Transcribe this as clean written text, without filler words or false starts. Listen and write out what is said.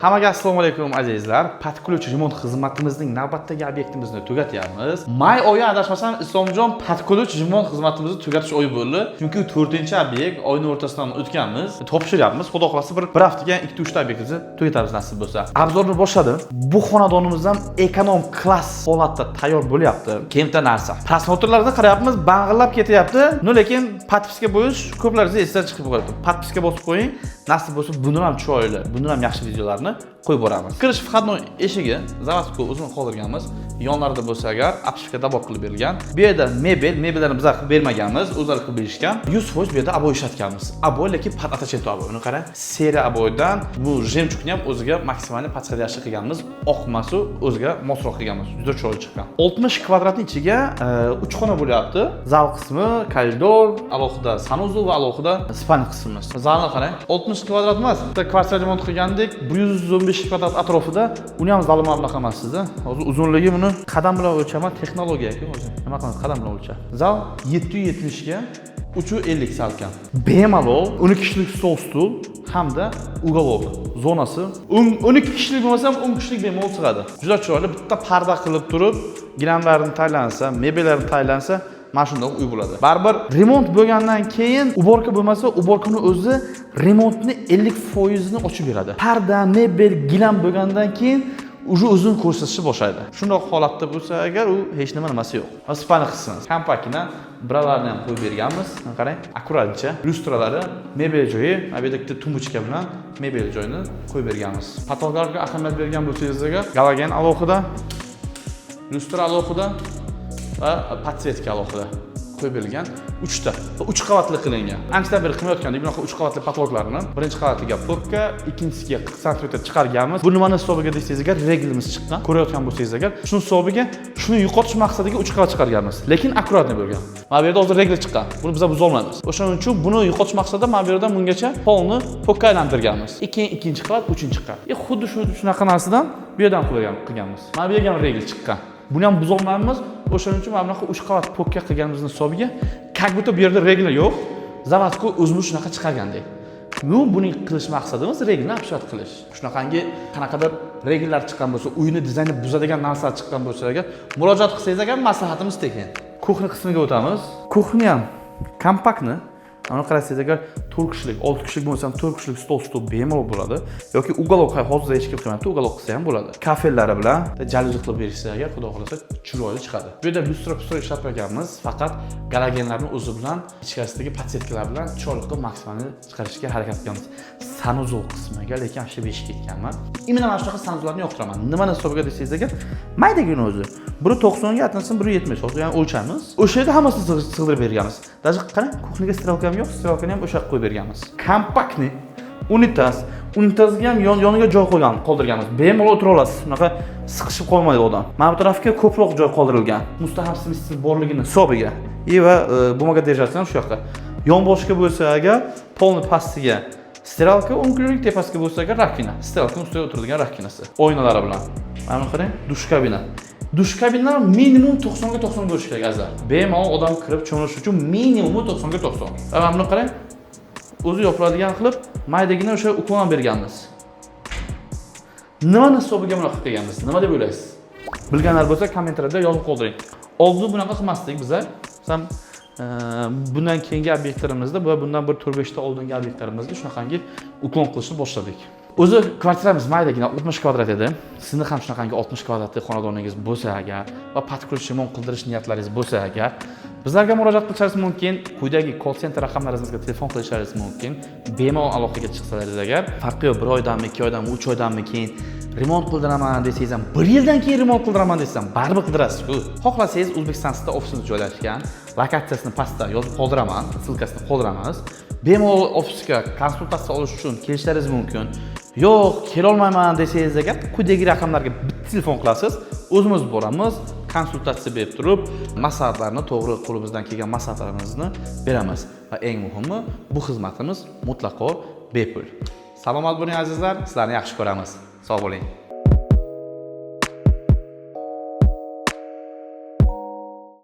Hammaga assalomu alaykum azizlar. Patkuluvchi remont xizmatimizning navbatdagi obyektimizni tugatyapmiz. May oyi adashmasam Islomjon patkuluvchi remont xizmatimizni tugatish oyi bo'ldi. Chunki 4-obyekt oyning o'rtasidan o'tganmiz. Topshiryapmiz. Xudo xolasa bir haftaga 2-3 ta obyektimizni tugatamiz nasib bo'lsa. Obzorni boshladim. Bu xonadonimiz ham ekonom klass holatda tayyor bo'lyapti. Kemta narsa. Prosmotrlarni qarayapmiz, bang'illab ketyapti. Lekin patpiska bo'yish ko'plaringiz esdan chiqib qoladi. Patpiska bosib qo'ying. Nasib bo'lsa bundan ham chiroyli, bundan ham yaxshi videolarni qo'yib boramiz. Kirish vходной eshigi zavodga o'zini qoldirganmiz. Yonlarida bo'lsa agar apshika dabot qilib berilgan. Bu yerda mebellarni biz qilib bermaganmiz, o'zlari qilib berishgan. 100% bu yerda aboy ishlatganmiz. Aboy lekin pat atachet aboy. Uni qarang, seriya aboydan bu jemchukni ham o'ziga maksimal podходящий qilganmiz. Oqmasu o'ziga mosroq qilganmiz. Juda chiroyli chiqqan. 60 kvadratning ichiga 3 xona bo'lyapti. Zal qismi, koridor, alohida sanuzel va alohida spalni qismimiz. Zalni qarang, 60 kvadrat emas. Bitta kvartira remont qilgandik, 115 kvadrat atrofida. Uni ham zalim mablag' emas sizda. Hozir uzunligi buni qadam bilan o'lchaman, texnologiya-ku o'zi. Nima qilamiz, qadam bilan o'lcha. Zal 770 ga 350 salkam. Bemalol 12 kishilik stol stul hamda uголок zonasi. 12 kishilik bo'lmasa 10 kishilik bemalol sig'adi. Juda chiroyli, bitta parda qilib turib, gilamlarni taylansa, mebellarni taylansa, mana shunday uy bo'ladi. Baribir remont bo'lgandan keyin uborka bo'lmasa, uborkani o'zi remontni 50% ni ochib beradi. Parda, mebel, gilam bo'lgandan keyin o'zini ko'rsatishni boshlaydi. Shunday holatda bo'lsa agar u hech nimasi yo'q. Spalni qismimiz kompaktni bralarni ham qo'yib berganmiz. Qarang, akkuratcha lyustralari, mebel joyi, bu yerda tumbuchka bilan mebel joyini qo'yib berganmiz. Patollarga ahamiyat bergan bo'lsangiz agar galogen alohida, lyustra alohida va podsetka alohida qo'yib berilgan 3 ta. 3 qavatli qilingan. Anchadan beri qilmayotgandik bunaqa 3 qavatli patologlarni. Birinchi qavatiga pokka, ikkinchisiga 40 sm chiqarganmiz. Bu nimani hisobiga desangiz agar reglimiz chiqqan. Ko'rayotgan bo'lsangiz agar, shuni hisobiga shuni yo'qotish maqsadiga 3 qavat chiqarganmiz. Lekin akkuratni bo'lgan. Mana bu yerda hozir regl chiqqan. Buni biz buza olmaymiz. O'shaning uchun buni yo'qotish maqsadida mana bu yerdan bungacha polni pokka aylantirganmiz. Ikkinchi qavat, uchinchi qavat. Xuddi shunaqa narsadan bu yerdan qilganmiz. Mana bu yerga ham regl chiqqan. Buni ham buza olmaymiz. O'shaning uchun mana bunaqa 3 qavat pokka qilganimizning hisobiga, как будто bu yerda regla yo'q. Zavodga o'zimiz shunaqa chiqargandik. Buning qilish maqsadimiz reglni apshat qilish. Shunaqangi qanaqadir regllar chiqqan bo'lsa, uyni dizaynni buzadigan narsalar chiqqan bo'lsa agar murojaat qilsangiz agar maslahatimiz tekin. Kuxna qismiga o'tamiz. Kuxni ham kompaktni. Ana qarasangiz agar 4 kishilik, 6 kishilik bo'lsa ham 4 kishilik stol bemalol bo'ladi. Yoki uголок hozir hech kim qilmayapti, uголок qilsa ham bo'ladi. Kafellari bilan jaluzi qilib berishsa agar xudo xolasa chiroyli chiqadi. Bu yerda lyustra ishlatmaganmiz, faqat galogenlarni o'zi bilan ichkarisidagi podsetkalar bilan chiroyli qilib maksimalni chiqarishga harakat qilganmiz. Sanuzel qismiga lekin ancha besh ketganman. Imенно mana shunaqa sanuzellarni yoqtiraman. Nimani hisobiga desangiz agar, maydagina o'zi. Biri 90 ga atnasin, biri 70. Hozir yani o'lchamiz. O'sha yerda hammasini sig'dirib berganmiz. Даже qarang, kuxniga strelkam yo'q, strelkani ham o'sha yoqqa qo'yib berganmiz. Kompaktni unitazga ham yoniga joy qoldirganmiz. Bemalol o'tira olasiz. Unaqa siqishib qolmaydi odam. Mana bu tarafga ko'proq joy qoldirilgan. Mustaham smessiz borligini hisobiga. Va bumaga держаться shu yoqqa. Yonboshga bo'lsa agar polni pastiga strelka, o'ng kunlik tepasiga bo'lsa agar rakvina. Strelkaning ustiga o'tirilgan rakvinasi. Oynalari bilan. Mana qarang, dush kabina. Dush kabinalar minimum 90 ga 90 bo'lishi kerak azar. Bemalol odam kirib cho'milish uchun minimum 90 ga 90. Mana buni qarang. O'zi yopiladigan qilib, maydagina o'sha uklon berganmiz. Nimani hisobiga bunaqa qilganmiz? Nima deb o'ylaysiz? Bilganlar bo'lsa kommentariyada yozib qoldiring. Oldin bunaqa qilmasdik bizlar. Ham bundan keyingi obyektlarimizda va bundan bir 4-5 ta oldingi obyektlarimizda shunaqangi uklon qilishni boshladik. O'zi kvartiramiz maydagina 60 kvadrat edi. Sizni ham shunaqangi 60 kvadratli xonadoningiz bo'lsa agar va patkulch remont qildirish niyatlaringiz bo'lsa agar, bizlarga murojaat qilishingiz mumkin. Quyidagi call center raqamlarimizga telefon qilishingiz mumkin. Bemalol aloqaga chiqsalaringiz agar, farqi yo'q, 1 oydanmi, 2 oydanmi, 3 oydanmi keyin remont qildiraman desangiz ham, 1 yildan keyin remont qildiraman desangiz ham baribir qidirasiz-ku. Xohlasangiz O'zbekistonda ofisimiz joylashgan, lokatsiyasini pastda yozib qoldiraman, silkasini qoldiramiz. Bemalol ofisga konsultatsiya olish uchun kelishlaringiz mumkin. Yo'q, kela olmayman desangiz agar, quyidagi raqamlarga bitta telefon qilasiz, o'zimiz boramiz, konsultatsiya berib turib, maslahatlarni to'g'ri qo'limizdan kelgan maslahatlarimizni beramiz. Va eng muhimi, bu xizmatimiz mutlaqo bepul. Salomat bo'ling azizlar, sizlarni yaxshi ko'ramiz. Sog' bo'ling.